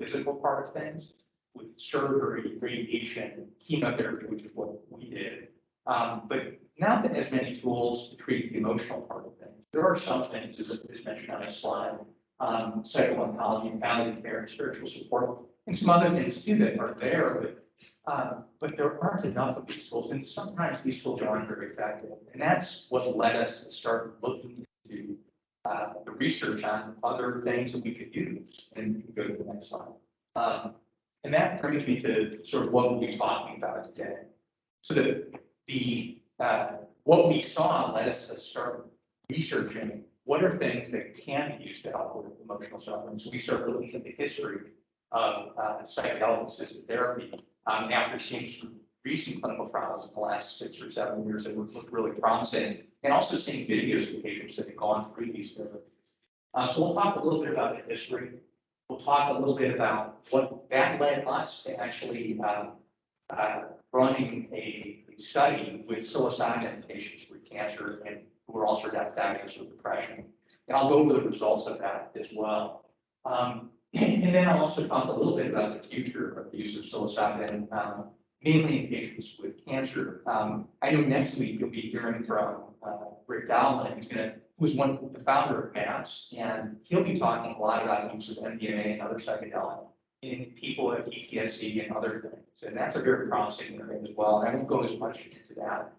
physical part of things with surgery, radiation, chemotherapy, which is what we did. But not that as many tools to treat the emotional part of things. There are some things, as mentioned on this slide, psycho-oncology, palliative care, and spiritual support, and some other things too that are there, but there aren't enough of these tools, and sometimes these tools aren't very effective. And that's what led us to start looking into the research on other things that we could use. And you can go to the next slide. And that brings me to sort of what we'll be talking about today. So what we saw led us to start researching what are things that can be used to help with emotional suffering. So we started looking at the history of psychedelic-assisted therapy after seeing some recent clinical trials in the last 6 or 7 years that looked really promising, and also seeing videos of patients that have gone through these therapies. So we'll talk a little bit about the history. We'll talk a little bit about what that led us to actually running a study with psilocybin patients with cancer and who are also diagnosed with depression. And I'll go over the results of that as well. And then I'll also talk a little bit about the future of the use of psilocybin, mainly in patients with cancer. I know next week you'll be hearing from Rick Dowling, who's the founder of MAPS, and he'll be talking a lot about the use of MDMA and other psychedelics in people with PTSD and other things. And that's a very promising area as well. And I won't go as much into that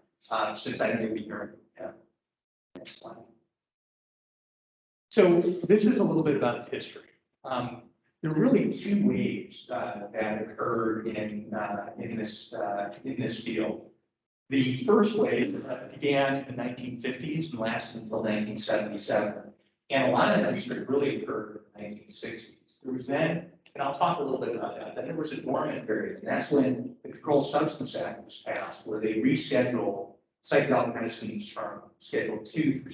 since I know you'll be hearing from him. Next slide. So this is a little bit about the history. There were really two waves that occurred in this field. The first wave began in the 1950s and lasted until 1977. And a lot of that research really occurred in the 1960s. There was then, and I'll talk a little bit about that, then there was a dormant period, and that's when the Controlled Substance Act was passed, where they rescheduled psychedelic medicines from Schedule 2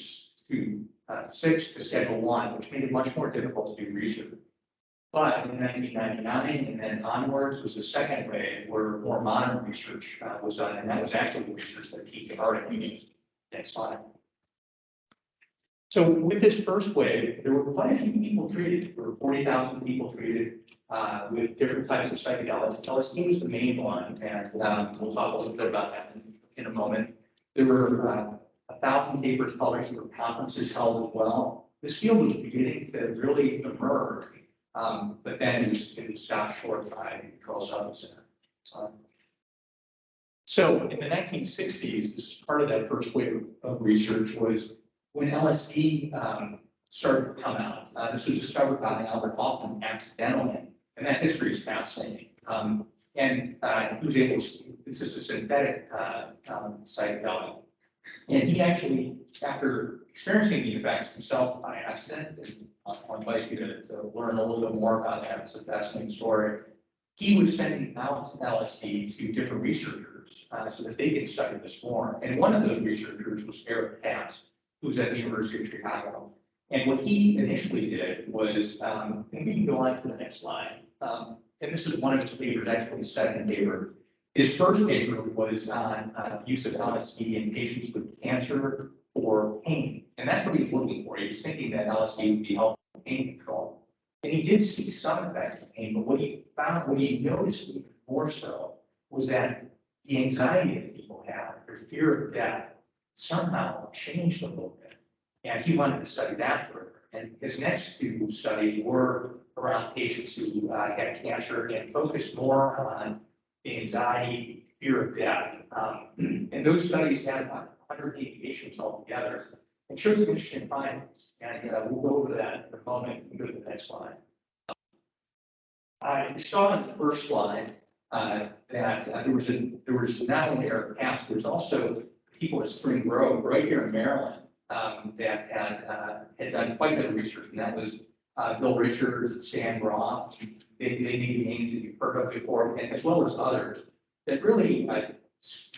to 6 to Schedule 1, which made it much more difficult to do research. But in 1999 and then onwards was the second wave where more modern research was done, and that was actually the research that Keith already. Next slide. So with this first wave, there were quite a few people treated. There were 40,000 people treated with different types of psychedelics. LSD was the main one, and we'll talk a little bit about that in a moment. There were 1,000 papers published, there were conferences held as well. This field was beginning to really emerge. But then it was stopped short by the Controlled Substance Act. So in the 1960s, this is part of that first wave of research, was when LSD started to come out. This was discovered by Albert Hoffman accidentally, and that history is fascinating. And he was able to, this is a synthetic psychedelic. And he actually, after experiencing the effects himself by accident, and I'll invite you to learn a little bit more about that. It's a fascinating story. He was sending out LSD to different researchers so that they could study this more. And one of those researchers was Eric Katz, who was at the University of Chicago. And what he initially did was, and we can go on to the next slide. And this is one of his papers, actually his second paper. His first paper was on use of LSD in patients with cancer or pain. And that's what he was looking for. He was thinking that LSD would be helpful in pain control. And he did see some effects of pain, but what he noticed even more so was that the anxiety that people had, their fear of death, somehow changed a little bit. And he wanted to study that further. And his next two studies were around patients who had cancer and focused more on the anxiety, fear of death. And those studies had about 180 patients altogether. It shows some interesting findings, and we'll go over that in a moment. We can go to the next slide. You saw on the first slide that there was not only Eric Katz, there was also people at Spring Grove right here in Maryland that had done quite a bit of research, and that was Bill Richards, Stan Groff. They need names that you've heard of before, and as well as others that really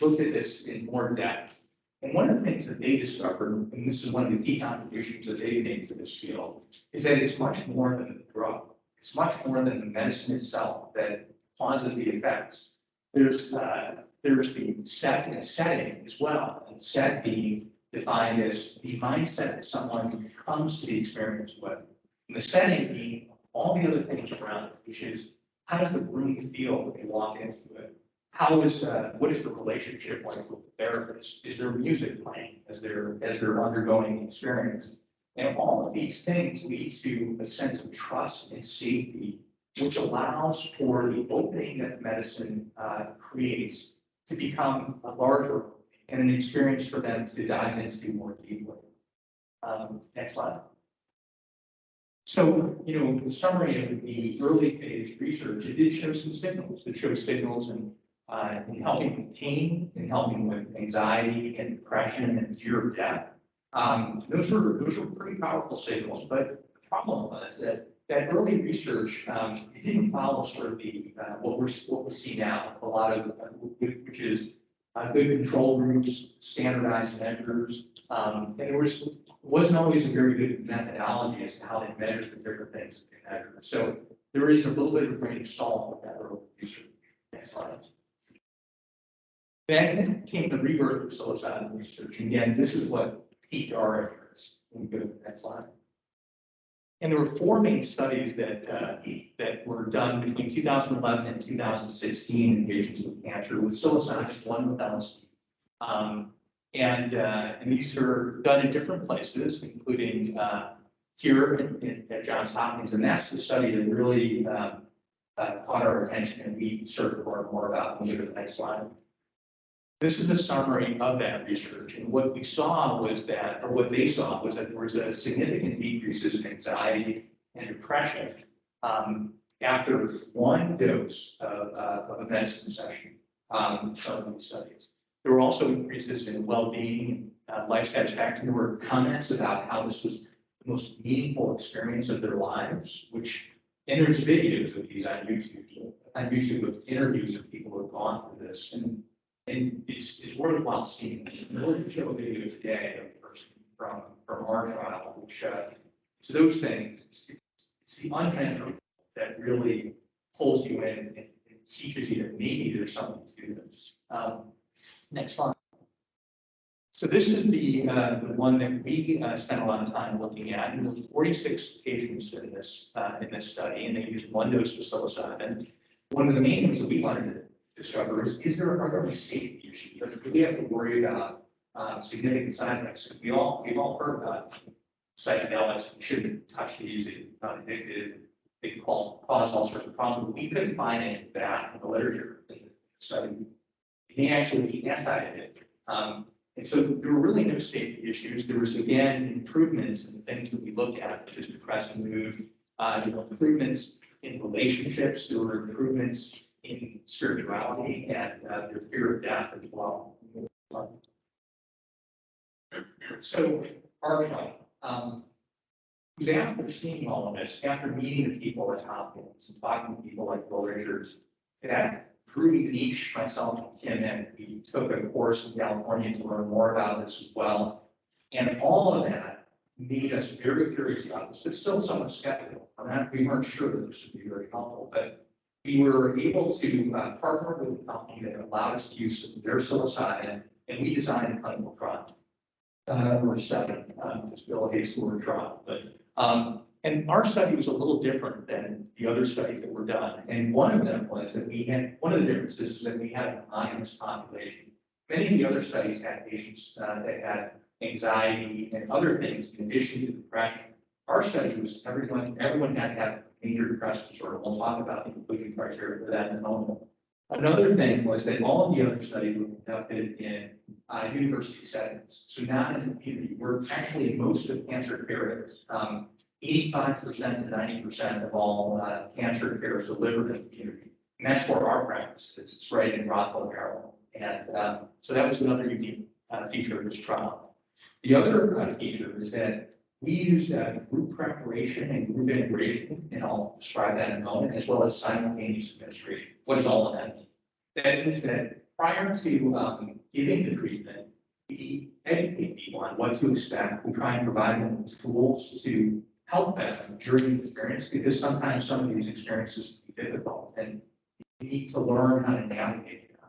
looked at this in more depth. And one of the things that they discovered, and this is one of the key contributions that they made to this field, is that it's much more than the drug. It's much more than the medicine itself that causes the effects. There's the setting as well, and set being defined as the mindset that someone comes to the experience with. And the setting being all the other things around it, which is how does the room feel when you walk into it? How is, what is the relationship like with the therapist? Is there music playing as they're undergoing the experience? And all of these things lead to a sense of trust and safety, which allows for the opening that medicine creates to become a larger and an experience for them to dive into more deeply. Next slide. So, the summary of the early phase research, it did show some signals. It showed signals in helping with pain, in helping with anxiety and depression and fear of death. Those were pretty powerful signals, but the problem was that early research, it didn't follow sort of the what we see now, a lot of which is good control groups, standardized measures, and there wasn't always a very good methodology as to how they measure the different things that they measure. So there is a little bit of a grain of salt with that early research. Next slide. Then came the rebirth of psilocybin research. And again, this is what piqued our interest. We go to the next slide. And there were four main studies that were done between 2011 and 2016 in patients with cancer with psilocybin, one with LSD. And these are done in different places, including here at Johns Hopkins. And that's the study that really caught our attention and we started to learn more about. We'll go to the next slide. This is a summary of that research. And what we saw was that, or what they saw was that there was a significant decreases in anxiety and depression after one dose of a medicine session, some of these studies. There were also increases in well-being, life satisfaction. There were comments about how this was the most meaningful experience of their lives, and there's videos of these on YouTube with interviews of people who have gone through this. And it's worthwhile seeing. We're going to show a video today of a person from our trial, which so those things, it's the unmeasurable that really pulls you in and teaches you that maybe there's something to this. Next slide. So this is the one that we spent a lot of time looking at. And there was 46 patients in this study, and they used one dose of psilocybin. One of the main things that we wanted to discover are there any safety issues? Do we have to worry about significant side effects? We've all heard about psychedelics. We shouldn't touch these. They're not addictive. They can cause all sorts of problems. But we couldn't find any of that in the literature. So he actually anti-addictive. And so there were really no safety issues. There was, again, improvements in the things that we looked at, which is depressing mood, improvements in relationships. There were improvements in spirituality and their fear of death as well. So our trial was after seeing all of this, after meeting the people at Hopkins and talking to people like Bill Richards, that through niche, myself and Kim, and we took a course in California to learn more about this as well. And all of that made us very curious about this, but still somewhat skeptical. We weren't sure that this would be very helpful, but we were able to partner with a company that allowed us to use their psilocybin, and we designed a clinical trial. Or study, just Bill Hayes' trial. But and our study was a little different than the other studies that were done. And one of them was that one of the differences is that we had an homogeneous population. Many of the other studies had patients that had anxiety and other things in addition to depression. Our study was everyone had to have major depressive disorder. We'll talk about the inclusion criteria for that in a moment. Another thing was that all of the other studies were conducted in university settings. So not in the community. We're actually most of cancer care areas. 85% to 90% of all cancer care is delivered in the community. And that's where our practice is. It's right in Rockville, Maryland. And so that was another unique feature of this trial. The other feature is that we used group preparation and group integration, and I'll describe that in a moment, as well as simultaneous administration. What does all of that mean? That means that prior to giving the treatment, we educate people on what to expect. We try and provide them with tools to help them during the experience, because sometimes some of these experiences can be difficult and you need to learn how to navigate them.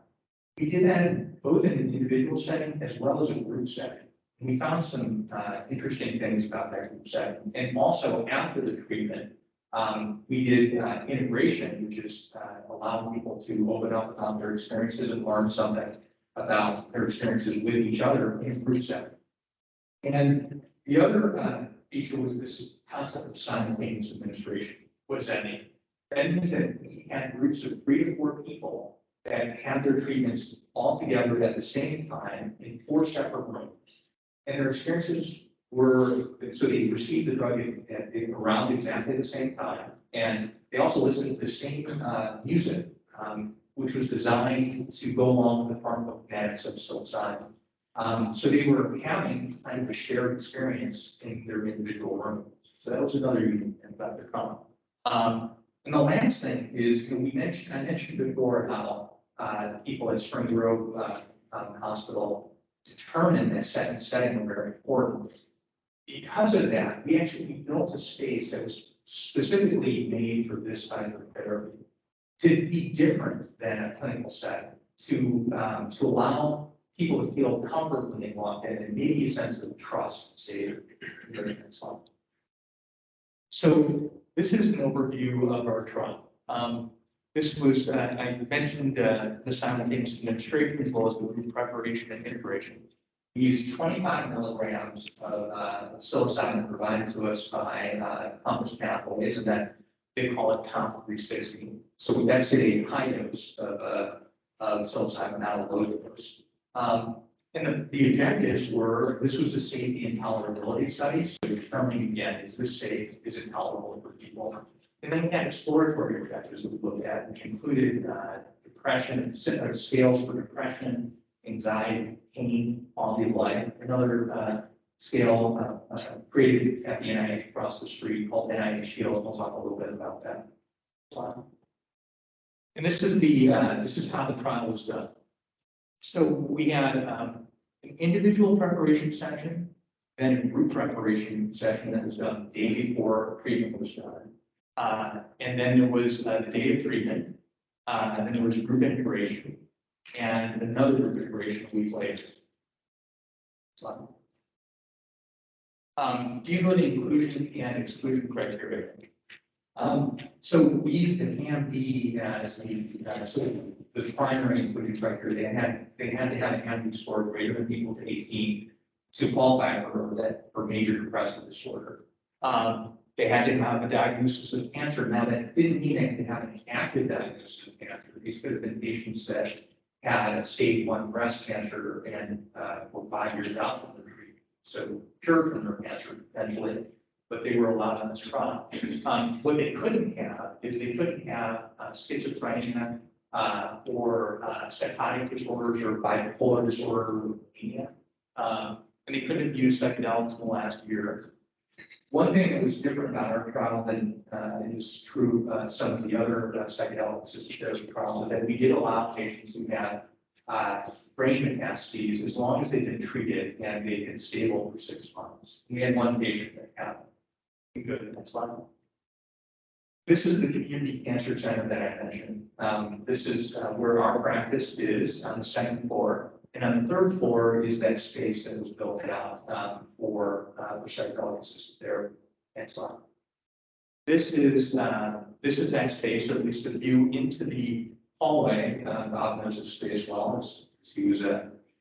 We did that both in an individual setting as well as a group setting. And we found some interesting things about that group setting. And also after the treatment, We did integration, which is allowing people to open up about their experiences and learn something about their experiences with each other in a group setting. And the other feature was this concept of simultaneous administration. What does that mean? That means that we had groups of 3 to 4 people that had their treatments all together at the same time in 4 separate rooms. And their experiences were, so they received the drug around exactly the same time. And they also listened to the same music, which was designed to go along with the pharmacokinetics of psilocybin. So they were having kind of a shared experience in their individual rooms. So that was another unique thing about the trauma. And the last thing is, I mentioned before how people at Spring Grove Hospital determined that second setting were very important. Because of that, we actually built a space that was specifically made for this type of therapy to be different than a clinical setting, to allow people to feel comfort when they walk in and maybe a sense of trust and safety during this time. So this is an overview of our trial. This was, I mentioned the simultaneous administration as well as the group preparation and integration. We used 25 milligrams of psilocybin provided to us by Compass Pathways, and then they call it Comp 360. So that's a high dose of psilocybin, not a low dose. And the objectives were, this was a safety and tolerability study, so determining again, is this safe, is it tolerable for people? And then we had exploratory objectives that we looked at, which included depression, scales for depression, anxiety, pain, quality of life. Another scale created at the NIH across the street called NIH Shield. We'll talk a little bit about that. And this is how the trial was done. So we had an individual preparation session, then a group preparation session that was done the day before treatment was done. And then there was the day of treatment, and then there was group integration, and another group integration a week later. These were the inclusion and exclusion criteria. So we used the HAM-D as the primary inclusion criteria. They had to have a HAM-D score greater than or equal to 18 to qualify for major depressive disorder. They had to have a diagnosis of cancer. Now, that didn't mean they had to have an active diagnosis of cancer. These could have been patients that had a stage 1 breast cancer and were 5 years out from the treatment. So cured from their cancer potentially, but they were allowed on this trial. What they couldn't have is they couldn't have schizophrenia or psychotic disorders or bipolar disorder or mania. And they couldn't use psychedelics in the last year. One thing that was different about our trial than is true some of the other psychedelic assisted therapy trials is that we did allow patients who had brain metastases as long as they've been treated and they've been stable for 6 months. We had one patient that had good. Next slide. This is the community cancer center that I mentioned. This is where our practice is on the 2nd floor. And on the 3rd floor is that space that was built out for psychedelic assisted therapy. Next slide. This is that space, or at least the view into the hallway. Bob knows this space well, as he was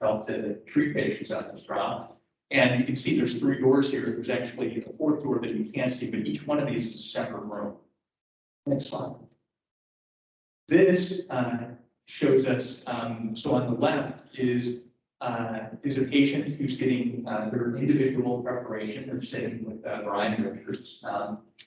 helped to treat patients on this trial. And you can see there's 3 doors here. There's actually a 4th door that you can't see, but each one of these is a separate room. Next slide. This shows us, so on the left is a patient who's getting their individual preparation. They're sitting with Brian Richards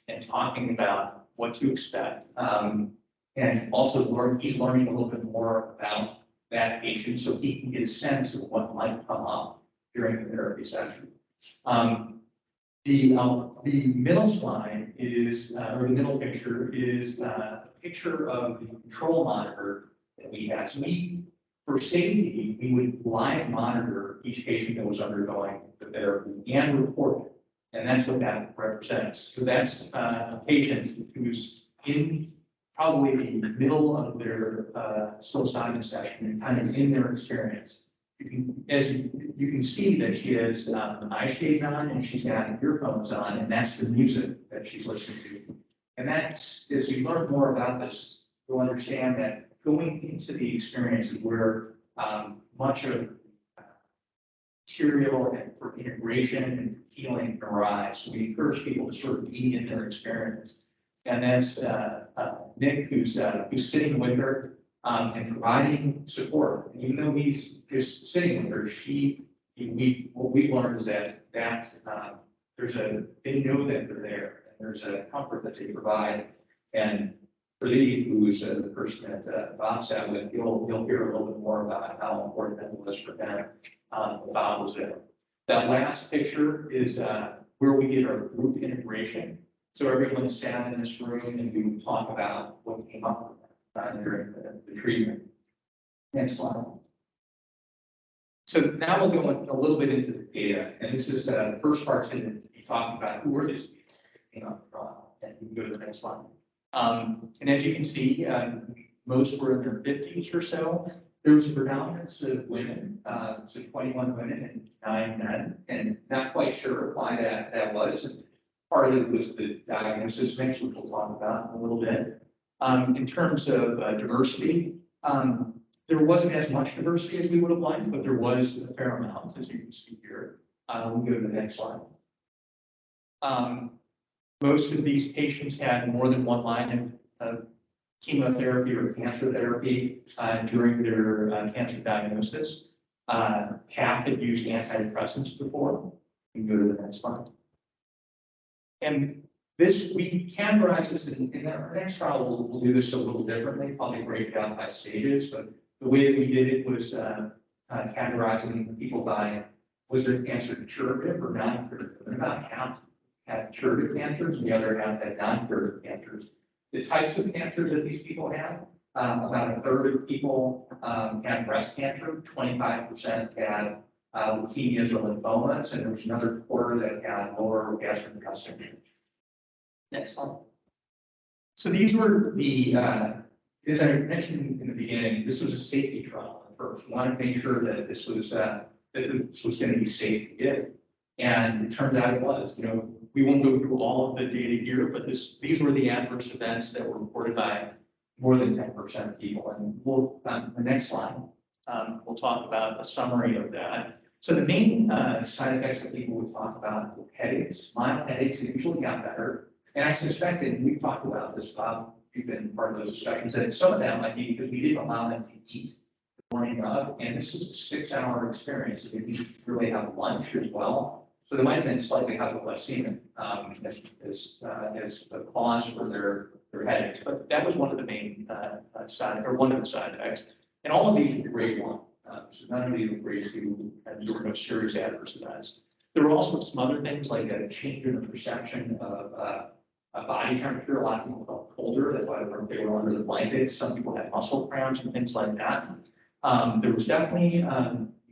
and talking about what to expect. And also he's learning a little bit more about that patient so he can get a sense of what might come up during the therapy session. The middle slide is, or the middle picture is a picture of the control monitor that we have. So for safety, we would live monitor each patient that was undergoing the therapy and report it. And that's what that represents. So that's a patient who's in probably the middle of their psilocybin session and kind of in their experience. You can see that she has eye shades on and she's got earphones on, and that's the music that she's listening to. And that's, as you learn more about this, you'll understand that going into the experience is where much of material and for integration and healing can arise. So we encourage people to sort of be in their experience. And that's Nick, who's sitting with her and providing support. And even though he's just sitting with her, what we learned is that they know that they're there, and there's a comfort that they provide. And for Lee, who's the person that Bob sat with, you'll hear a little bit more about how important that was for them. Bob was there. That last picture is where we did our group integration. So everyone sat in this room and we would talk about what came up during the treatment. Next slide. So now we'll go a little bit into the data, and this is the first part's going to be talking about who are these people that came up from, and we can go to the next slide. And as you can see, most were in their 50s or so. There was a predominance of women, so 21 women and 9 men, and not quite sure why that was. And part of it was the diagnosis mix, which we'll talk about in a little bit. In terms of diversity, there wasn't as much diversity as we would have liked, but there was a fair amount, as you can see here. We'll go to the next slide. Most of these patients had more than one line of chemotherapy or cancer therapy during their cancer diagnosis. Half had used antidepressants before. We can go to the next slide. And we categorize this in our next trial, we'll do this a little differently, probably break it out by stages, but the way that we did it was categorizing people by, was their cancer curative or non-curative? And about half had curative cancers, and the other half had non-curative cancers. The types of cancers that these people had, about a third of people had breast cancer, 25% had leukemias or lymphomas, and there was another quarter that had lower gastrointestinal cancer. Next slide. So these were the, as I mentioned in the beginning, this was a safety trial at first. We wanted to make sure that this was going to be safe to give. And it turns out it was. You know, we won't go through all of the data here, but these were the adverse events that were reported by more than 10% of people. And we'll, on the next slide, we'll talk about a summary of that. So the main side effects that people would talk about were headaches. Mild headaches usually got better. And I suspected, we talked about this, Bob, you've been part of those discussions, that some of that might be because we didn't allow them to eat the morning of, and this was a 6-hour experience. They didn't really have lunch as well. So there might have been slightly hypoglycemic as a cause for their headaches. But that was one of the main one of the side effects. And all of these were grade 1. So none of these were grade 2, and there were no serious adverse events. There were also some other things like a change in the perception of body temperature. A lot of people felt colder. That's why they were under the blankets. Some people had muscle cramps and things like that. There was definitely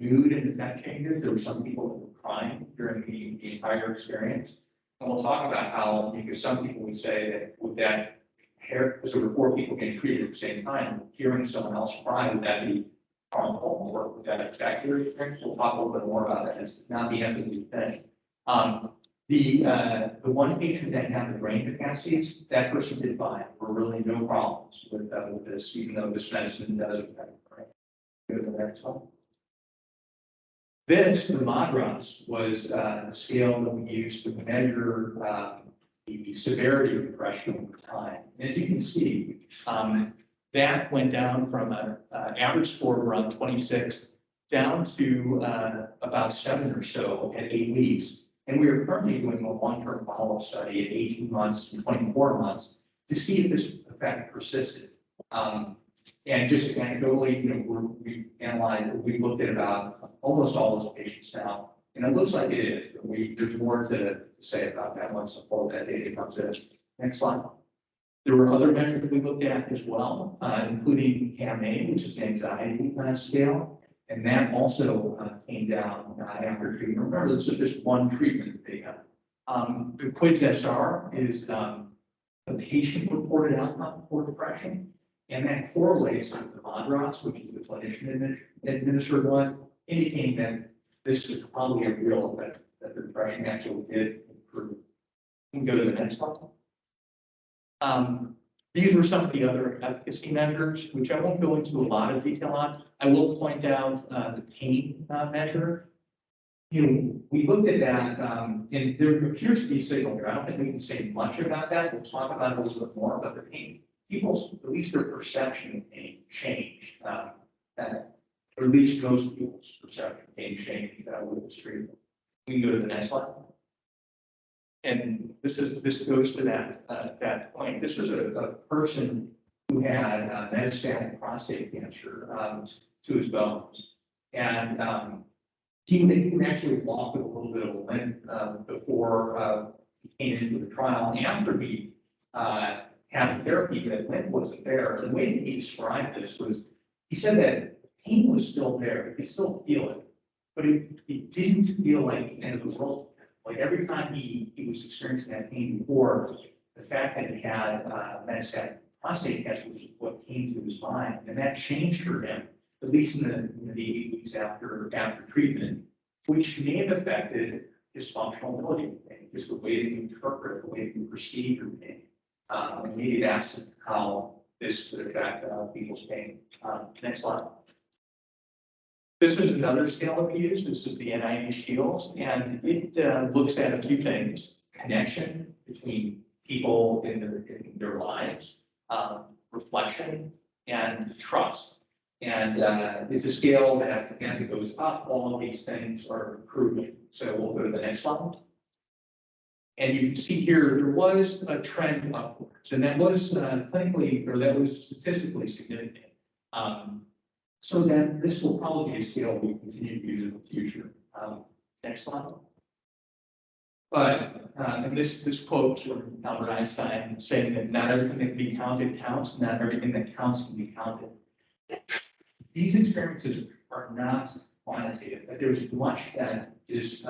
mood and effect changes. There were some people that were crying during the entire experience. And we'll talk about how, because some people would say that with that hair, because there were 4 people getting treated at the same time, hearing someone else cry, would that be harmful or would that affect your experience? We'll talk a little bit more about that. It's not the end of the thing. The one patient that had the brain metastases, that person did fine. There were really no problems with this, even though this medicine does affect the brain. Go to the next one. This, the MADRS, was the scale that we used to measure the severity of depression over time. And as you can see, that went down from an average score of around 26 down to about 7 or so at 8 weeks. And we are currently doing a long-term follow-up study at 18 months and 24 months to see if this effect persisted. And just anecdotally, we looked at about almost all those patients now, and it looks like it is. But there's more to say about that once that data comes in. Next slide. There were other measures we looked at as well, including CAM-A, which is an anxiety scale. And that also came down after treatment. Remember, this is just one treatment data. The QIDS-SR is the patient-reported outcome for depression, and that correlates with the MADRS, which is the clinician-administered one, indicating that this is probably a real effect that the depression actually did improve. We can go to the next slide. These were some of the other efficacy measures, which I won't go into a lot of detail on. I will point out the pain measure. We looked at that, and there appears to be a signal there. I don't think we can say much about that. We'll talk about it a little bit more, but the pain, people's, at least their perception of pain changed. Or at least most people's perception of pain changed with this treatment. We can go to the next slide. And this goes to that point. This was a person who had metastatic prostate cancer to his bones, and he actually walked with a little bit of a limp before he came into the trial. And after he had therapy, that limp wasn't there. And the way that he described this was, he said that pain was still there. He could still feel it, but it didn't feel like the end of the world. Like every time he was experiencing that pain before, the fact that he had metastatic prostate cancer was what came to his mind, and that changed for him, at least in the 8 weeks after treatment, which may have affected his functional ability, just the way that you interpret, the way that you perceive your pain. And maybe that's how this could affect people's pain. Next slide. This is another scale that we use. This is the NIH Shields, and it looks at a few things: connection between people in their lives, reflection, and trust. And it's a scale that, as it goes up, all of these things are improving. So we'll go to the next slide. And you can see here, there was a trend upwards, and that was clinically, or that was statistically significant. So then this will probably be a scale we continue to use in the future. Next slide. But, and this quote from Albert Einstein saying that not everything that can be counted counts, not everything that counts can be counted. These experiences are not quantitative, but there's much that is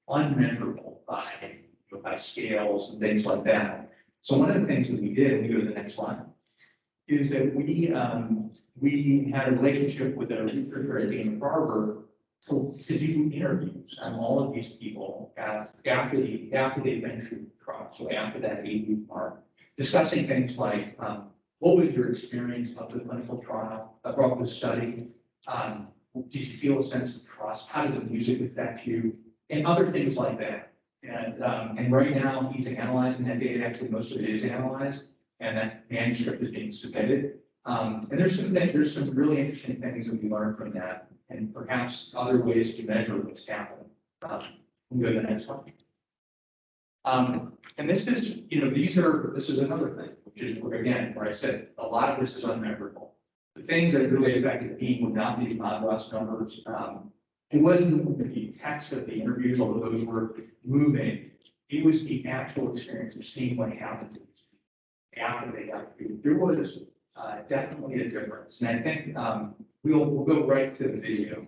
unmeasurable by scales and things like that. So one of the things that we did, and we go to the next slide, is that we had a relationship with a researcher at Dana-Farber to do interviews on all of these people after they've been through the trial, so after that 8-week mark, discussing things like what was your experience of the clinical trial, of the study? Did you feel a sense of trust? How did the music affect you? And other things like that. And right now he's analyzing that data. Actually, most of it is analyzed, and that manuscript is being submitted. And there's some really interesting things that we learned from that, and perhaps other ways to measure what's happening. We'll go to the next one. And this is, this is another thing, which is where I said a lot of this is unmemorable. The things that really affected me would not be Monroe's numbers. It wasn't the text of the interviews, although those were moving. It was the actual experience of seeing what happened to these people after they got treated. There was definitely a difference. And I think we'll go right to the video.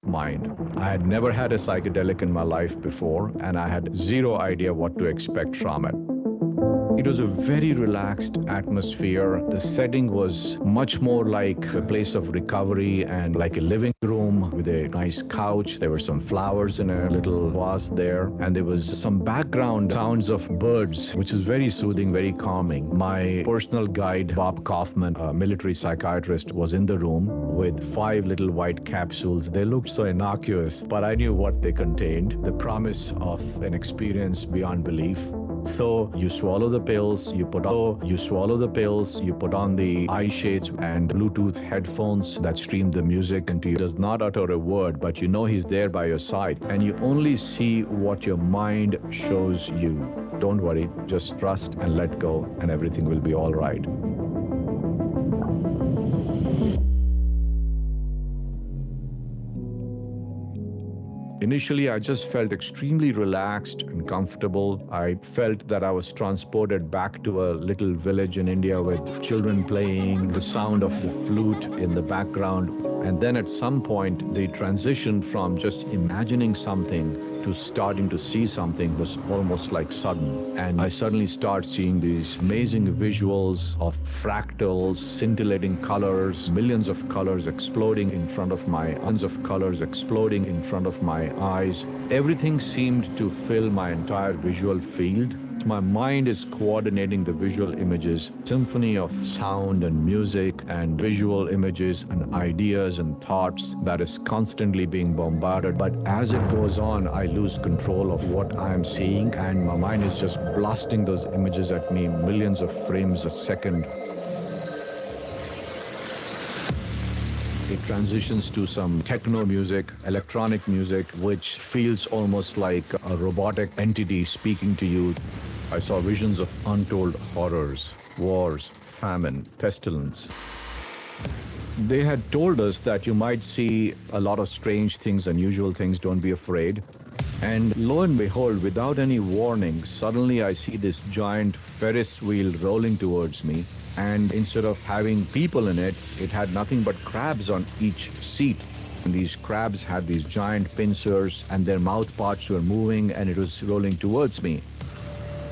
mind. I had never had a psychedelic in my life before, and I had zero idea what to expect from it. It was a very relaxed atmosphere. The setting was much more like a place of recovery and like a living room with a nice couch. There were some flowers in a little vase there, and there was some background sounds of birds, which was very soothing, very calming. My personal guide, Bob Kaufman, a military psychiatrist, was in the room with 5 little white capsules. They looked so innocuous, but I knew what they contained. The promise of an experience beyond belief. So you swallow the pills, you put on the eye shades and Bluetooth headphones that stream the music into you. He does not utter a word, but you know he's there by your side, and you only see what your mind shows you. Don't worry, just trust and let go, and everything will be all right. Initially, I just felt extremely relaxed and comfortable. I felt that I was transported back to a little village in India with children playing, the sound of the flute in the background. And then at some point, the transition from just imagining something to starting to see something was almost like sudden. And I suddenly start seeing these amazing visuals of fractals, scintillating colors, millions of colors exploding in front of my eyes. Everything seemed to fill my entire visual field. My mind is coordinating the visual images, symphony of sound and music and visual images and ideas and thoughts that is constantly being bombarded. But as it goes on, I lose control of what I am seeing, and my mind is just blasting those images at me, millions of frames a second. It transitions to some techno music, electronic music, which feels almost like a robotic entity speaking to you. I saw visions of untold horrors, wars, famine, pestilence. They had told us that you might see a lot of strange things, unusual things, don't be afraid. And lo and behold, without any warning, suddenly I see this giant Ferris wheel rolling towards me. And instead of having people in it, it had nothing but crabs on each seat. And these crabs had these giant pincers, and their mouth parts were moving, and it was rolling towards me.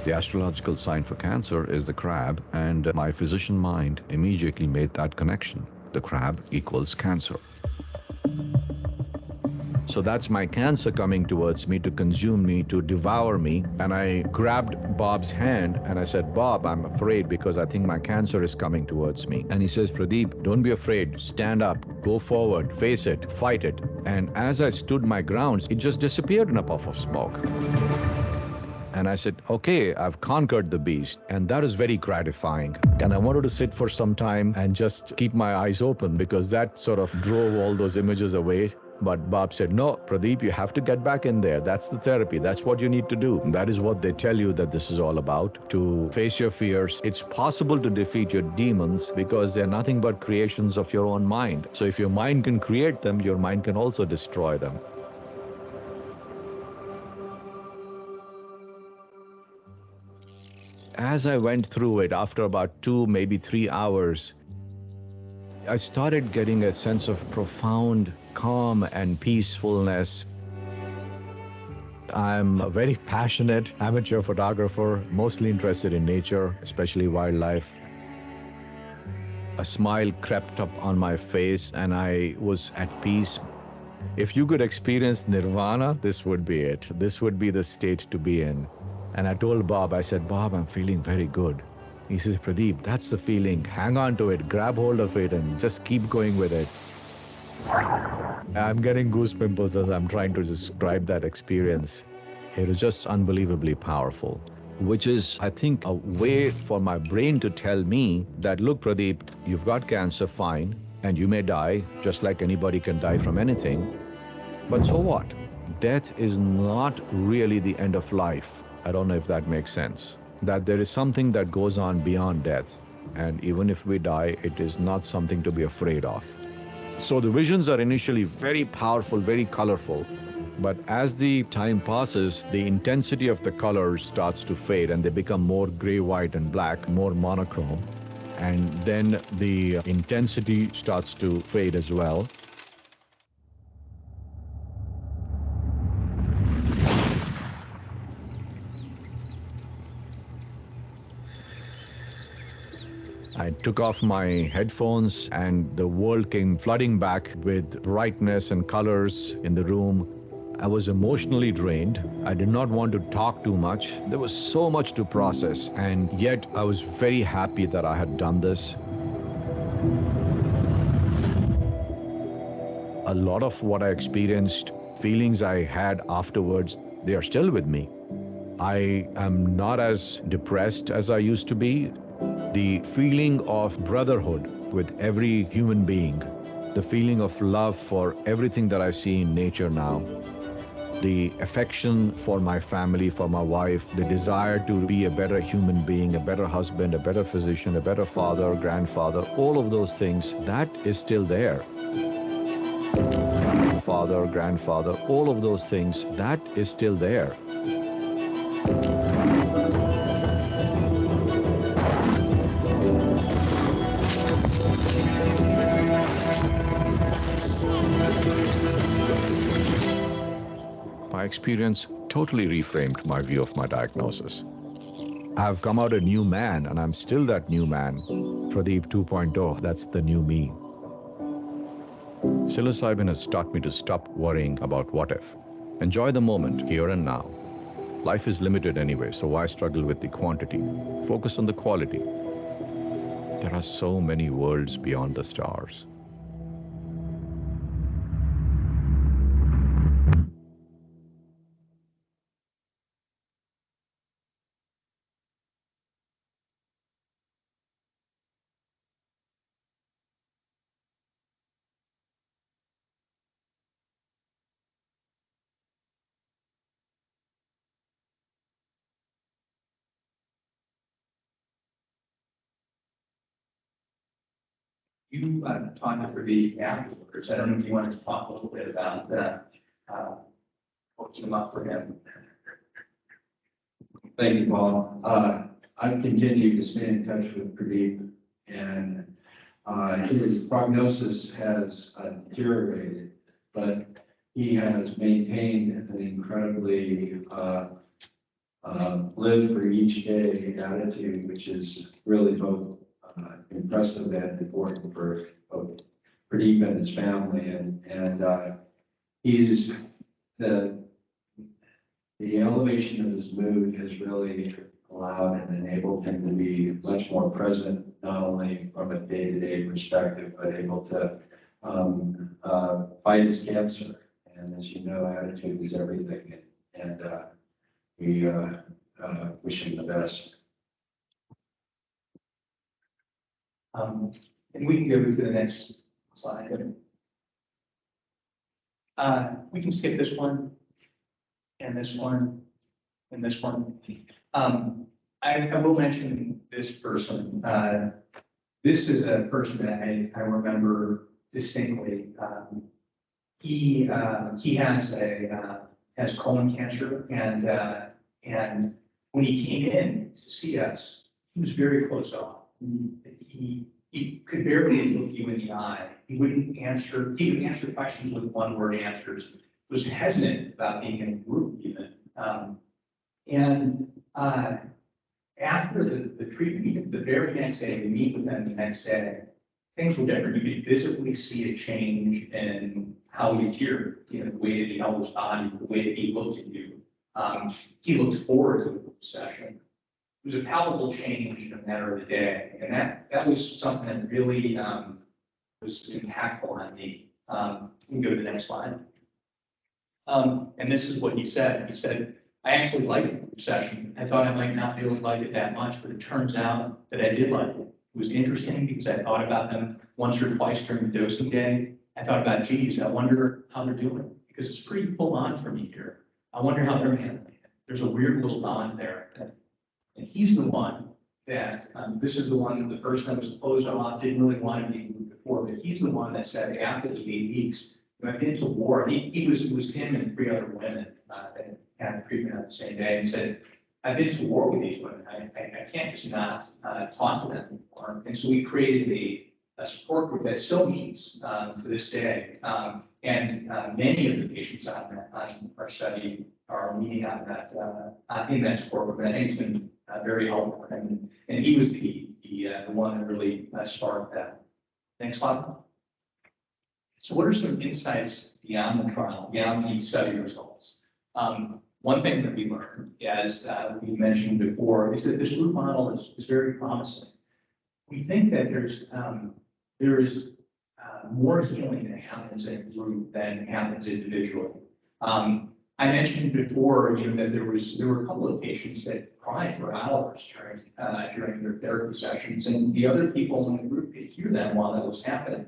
The astrological sign for Cancer is the crab, and my physician mind immediately made that connection. The crab equals Cancer. So that's my Cancer coming towards me to consume me, to devour me. And I grabbed Bob's hand and I said, Bob, I'm afraid because I think my Cancer is coming towards me. And he says, Pradeep, don't be afraid. Stand up, go forward, face it, fight it. And as I stood my grounds, it just disappeared in a puff of smoke. And I said, okay, I've conquered the beast. And that is very gratifying. And I wanted to sit for some time and just keep my eyes open because that sort of drove all those images away. But Bob said, no, Pradeep, you have to get back in there. That's the therapy. That's what you need to do. That is what they tell you that this is all about, to face your fears. It's possible to defeat your demons because they're nothing but creations of your own mind. So if your mind can create them, your mind can also destroy them. As I went through it, after about 2, maybe 3 hours, I started getting a sense of profound calm and peacefulness. I'm a very passionate amateur photographer, mostly interested in nature, especially wildlife. A smile crept up on my face and I was at peace. If you could experience nirvana, this would be it. This would be the state to be in. And I told Bob, I said, Bob, I'm feeling very good. He says, Pradeep, that's the feeling. Hang on to it, grab hold of it, and just keep going with it. I'm getting goosebumps as I'm trying to describe that experience. It was just unbelievably powerful, which is, I think, a way for my brain to tell me that, look, Pradeep, you've got cancer, fine, and you may die, just like anybody can die from anything. But so what? Death is not really the end of life. I don't know if that makes sense. That there is something that goes on beyond death. And even if we die, it is not something to be afraid of. So the visions are initially very powerful, very colorful. But as the time passes, the intensity of the colors starts to fade and they become more gray, white, and black, more monochrome. And then the intensity starts to fade as well. took off my headphones and the world came flooding back with brightness and colors in the room. I was emotionally drained. I did not want to talk too much. There was so much to process, and yet I was very happy that I had done this. A lot of what I experienced, feelings I had afterwards, they are still with me. I am not as depressed as I used to be. The feeling of brotherhood with every human being, the feeling of love for everything that I see in nature now, the affection for my family, for my wife, the desire to be a better human being, a better husband, a better physician, a better father, grandfather, all of those things, that is still there. Father, grandfather, all of those things, that is still there. My experience totally reframed my view of my diagnosis. I've come out a new man, and I'm still that new man. Pradeep 2.0, that's the new me. Psilocybin has taught me to stop worrying about what if. Enjoy the moment, here and now. Life is limited anyway, so why struggle with the quantity? Focus on the quality. There are so many worlds beyond the stars. You talked for the afterwards. I don't know if you wanted to talk a little bit about what came up for him. Thank you, Paul. I've continued to stay in touch with Pradeep, and his prognosis has deteriorated, but he has maintained an incredibly live for each day attitude, which is really both impressive and important for both Pradeep and his family. And he's the elevation of his mood has really allowed and enabled him to be much more present, not only from a day-to-day perspective, but able to fight his cancer. And as you know, attitude is everything. And we wish him the best. And we can go to the next slide. We can skip this one, and this one, and this one. I will mention this person. This is a person that I remember distinctly. He has colon cancer, and when he came in to see us, he was very closed off. He could barely look you in the eye. He wouldn't answer. He would answer questions with one-word answers. Was hesitant about being in a group even. After the treatment, the very next day, we meet with them the next day, things were different. You could visibly see a change in how he appeared, the way that he held his body, the way that he looked at you. He looked forward to the session. It was a palpable change in a matter of a day. And that was something that really was impactful on me. We can go to the next slide. And this is what he said. He said, I actually liked the session. I thought I might not really like it that much, but it turns out that I did like it. It was interesting because I thought about them once or twice during the dosing day. I thought about, geez, I wonder how they're doing, because it's pretty full on for me here. I wonder how they're handling it. There's a weird little bond there. And he's the one that, this is the one, the person that was closed off, didn't really want to be moved before, but he's the one that said after the 8 weeks, I've been to war. And it was him and 3 other women that had treatment on the same day. And he said, I've been to war with these women. I can't just not talk to them anymore. And so we created a support group that still meets to this day. And many of the patients on our study are meeting on that in that support group. And I think it's been very helpful for him. And he was the the one that really sparked that. Next slide. So what are some insights beyond the trial, beyond the study results? One thing that we learned, as we mentioned before, is that this group model is very promising. We think that there is more healing that happens in a group than happens individually. I mentioned before, that there were a couple of patients that cried for hours during their therapy sessions, and the other people in the group could hear them while that was happening.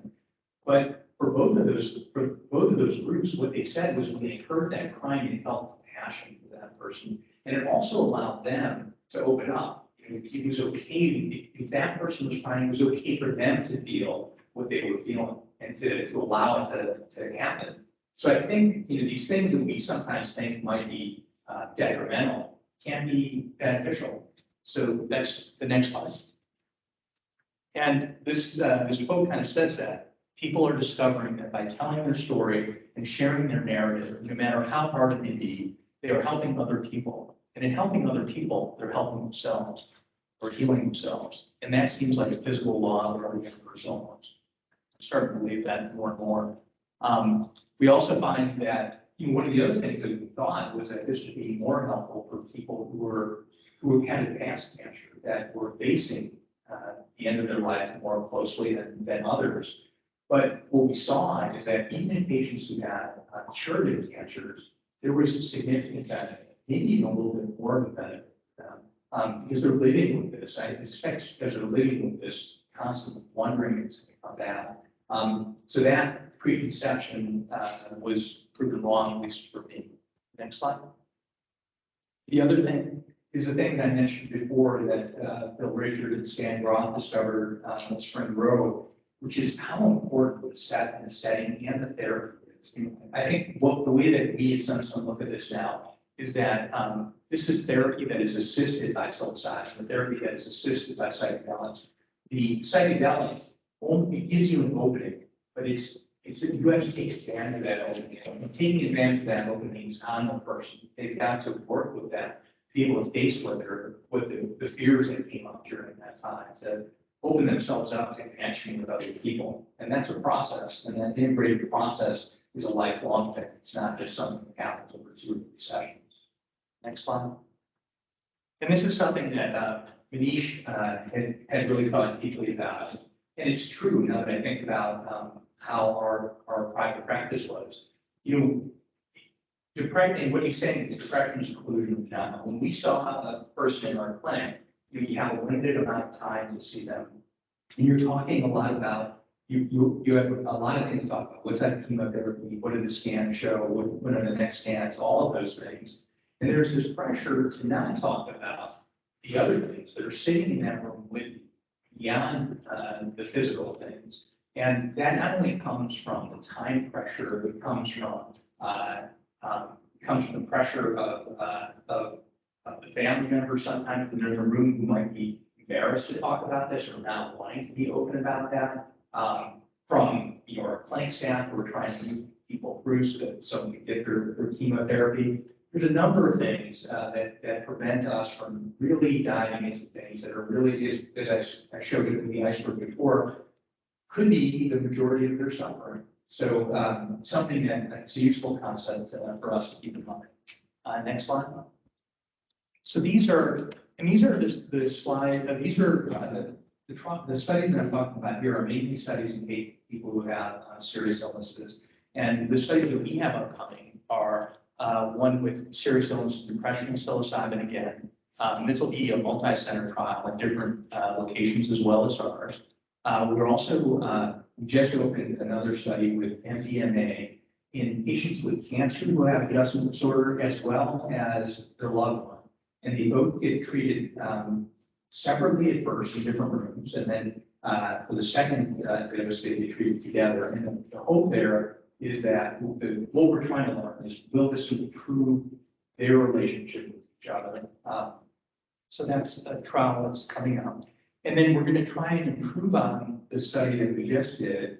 But for both of those groups, what they said was when they heard that crying, they felt compassion for that person, and it also allowed them to open up. It was okay if that person was crying. It was okay for them to feel what they were feeling and to allow it to happen. So I think these things that we sometimes think might be detrimental can be beneficial. So that's the next slide. And this quote kind of says that people are discovering that by telling their story and sharing their narrative, no matter how hard it may be, they are helping other people. And in helping other people, they're helping themselves or healing themselves. And that seems like a physical law of our universal ones. I'm starting to believe that more and more. We also find that one of the other things that we thought was that this would be more helpful for people who had advanced cancer, that were facing the end of their life more closely than others. But what we saw is that even in patients who had curative cancers, there was significant benefit, maybe even a little bit more of a benefit for them, because they're living with this. I suspect because they're living with this constant wondering it's going to come back. So that preconception was proven wrong, at least for me. Next slide. The other thing is the thing that I mentioned before that Bill Richard and Stan Groff discovered on Spring Road, which is how important the setting and the therapy is. I think the way that we at Sunstone look at this now is that this is therapy that is assisted by psilocybin, therapy that is assisted by psychedelics. The psychedelic only gives you an opening, but you have to take advantage of that opening. And taking advantage of that opening is on the person. They've got to work with that, be able to face what the fears that came up during that time, to open themselves up to connection with other people. And that's a process. And that integrated process is a lifelong thing. It's not just something that happens over 2 or 3 sessions. Next slide. And this is something that Manish had really thought deeply about. And it's true now that I think about how our private practice was. Depression, and what he's saying is depression is collusion. When we saw a person in our clinic, you have a limited amount of time to see them. And you're talking a lot about, you have a lot of things to talk about. What's that chemotherapy? What did the scans show? What are the next scans? All of those things. And there's this pressure to not talk about the other things that are sitting in that room with you, beyond the physical things. And that not only comes from the time pressure, it comes from the pressure of the family members sometimes when they're in a room who might be embarrassed to talk about this or not wanting to be open about that. From our clinic staff who are trying to move people through so that someone can get their chemotherapy. There's a number of things that prevent us from really diving into things that are really, as I showed you in the iceberg before, could be the majority of their suffering. So something that's a useful concept for us to keep in mind. Next slide. So these are the slide. These are the studies that I'm talking about here are mainly studies in people who have serious illnesses, and the studies that we have upcoming are one with serious illness, depression, and psilocybin again. This will be a multi-center trial at different locations as well as ours. We're also just opened another study with MDMA in patients with cancer who have adjustment disorder as well as their loved one. And they both get treated separately at first in different rooms, and then for the second dose they get treated together. And the hope there is that what we're trying to learn is, will this improve their relationship with each other? So that's a trial that's coming up. And then we're going to try and improve on the study that we just did.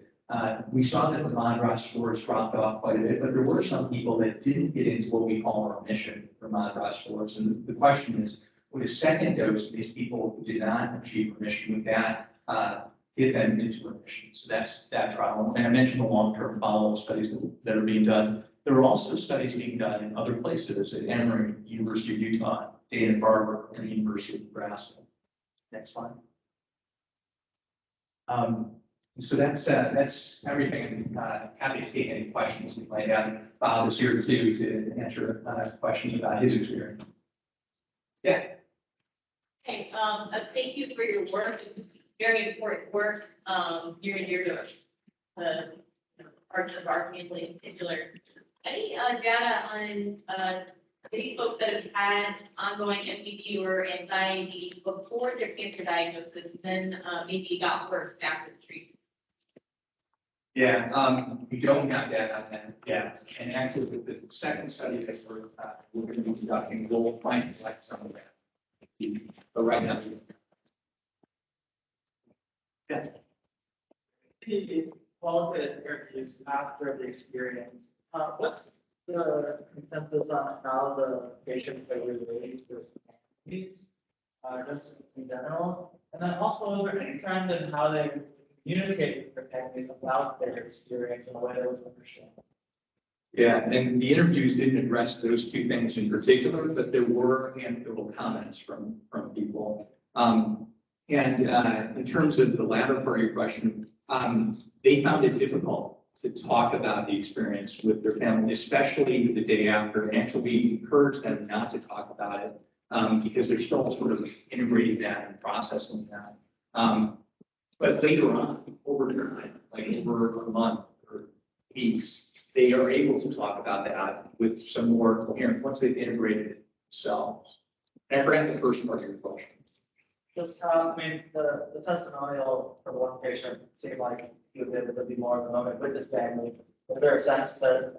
We saw that the MADRS scores dropped off quite a bit, but there were some people that didn't get into what we call our mission for MADRS scores. And the question is, With a second dose, these people who did not achieve remission with that, get them into remission. So that's that trial. And I mentioned the long-term follow-up studies that are being done. There are also studies being done in other places at Emory, University of Utah, Dana-Farber, and the University of Nebraska. Next slide. So that's everything. I'm happy to take any questions you might have. Bob is here too to answer questions about his experience. Yeah. Hey, thank you for your work. Very important work. Near and dear to part of our family in particular. Any data on any folks that have had ongoing MDD or anxiety before their cancer diagnosis, then maybe got worse after the treatment? Yeah, we don't have that on that yet. And actually, with the second study that we're going to be conducting, we'll find like some of that. But right now, yeah. All the therapies after the experience, what's the consensus on how the patients are related to families, just in general? And then also, is there any trend in how they communicate with their families about their experience in a way that was understandable? Yeah, and the interviews didn't address those two things in particular, but there were anecdotal comments from people. In terms of the latter part of your question, they found it difficult to talk about the experience with their family, especially the day after. And actually, we encouraged them not to talk about it because they're still sort of integrating that and processing that. But later on, over time, like over a month or weeks, they are able to talk about that with some more coherence once they've integrated it themselves. And I forgot the first part of your question. Just how, I mean, the testimonial for one patient seemed like he was able to be more in the moment with his family. Is there a sense that,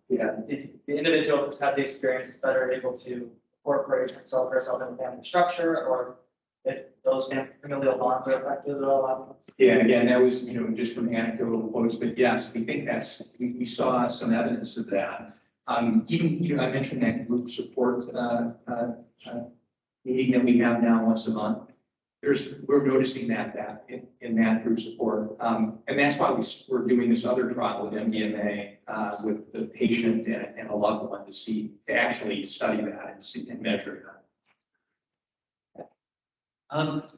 the individual who's had the experience is better able to incorporate himself or herself in the family structure, or if those familial bonds are affected at all? Yeah, again, that was, just from anecdotal quotes, but yes, we think we saw some evidence of that. Even, I mentioned that group support meeting that we have now once a month. We're noticing that in that group support. And that's why we're doing this other trial with MDMA with the patient and a loved one to actually study that and measure that.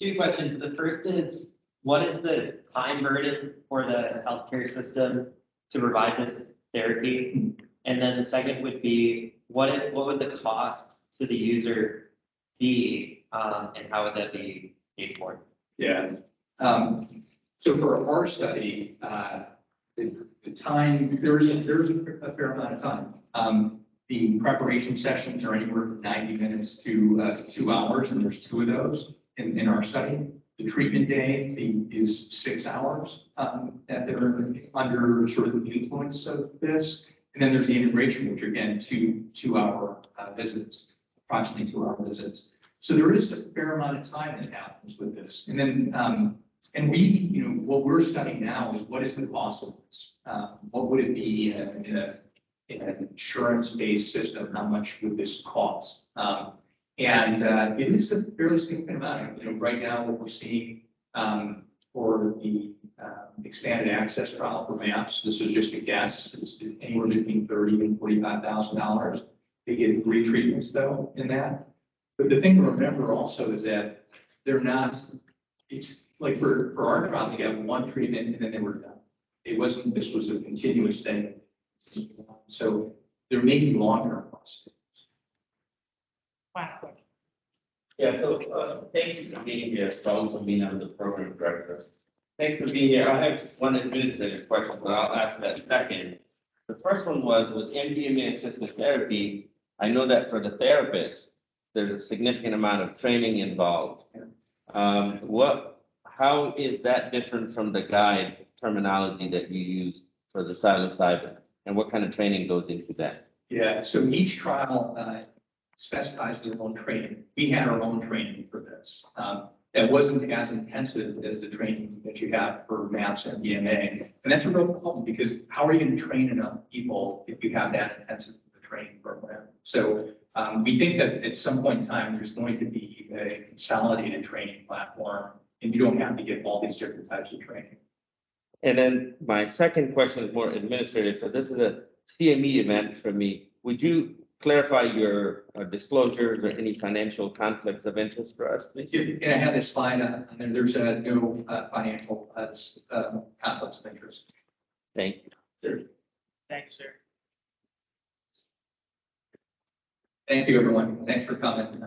Two questions. The first is, what is the time burden for the healthcare system to provide this therapy? And then the second would be, what would the cost to the user be, and how would that be paid for? Yeah. So for our study, the time, there's a fair amount of time. The preparation sessions are anywhere from 90 minutes to 2 hours, and there's 2 of those in our study. The treatment day is 6 hours that they're under sort of the influence of this. And then there's the integration, which are again, 2 hour visits, approximately 2 hour visits. So there is a fair amount of time that happens with this. And then, and we, what we're studying now is what is the cost of this? What would it be in an insurance-based system? How much would this cost? And it is a fairly significant amount. Right now, what we're seeing for the expanded access trial for MAPS, this is just a guess, it's anywhere between $30,000 and $45,000. They get 3 treatments though in that. But the thing to remember also is that they're not, it's like for our trial, they got 1 treatment and then they were done. This was a continuous thing. So there may be longer costs. Yeah, so thank you for being here. Charles Levine, I'm the program director. Thanks for being here. I have one administrative question, but I'll ask that second. The first one was with MDMA assisted therapy. I know that for the therapist, there's a significant amount of training involved. How is that different from the guide terminology that you use for the psilocybin? And what kind of training goes into that? Yeah, so each trial specifies their own training. We had our own training for this. That wasn't as intensive as the training that you have for MAPS and MDMA. And that's a real problem because how are you going to train enough people if you have that intensive training program? So We think that at some point in time, there's going to be a consolidated training platform, and you don't have to get all these different types of training. And then my second question is more administrative. So this is a CME event for me. Would you clarify your disclosures or any financial conflicts of interest for us, please? And I have this slide on there. There's no financial conflicts of interest. Thank you. Thank you, sir. Thank you, everyone. Thanks for coming.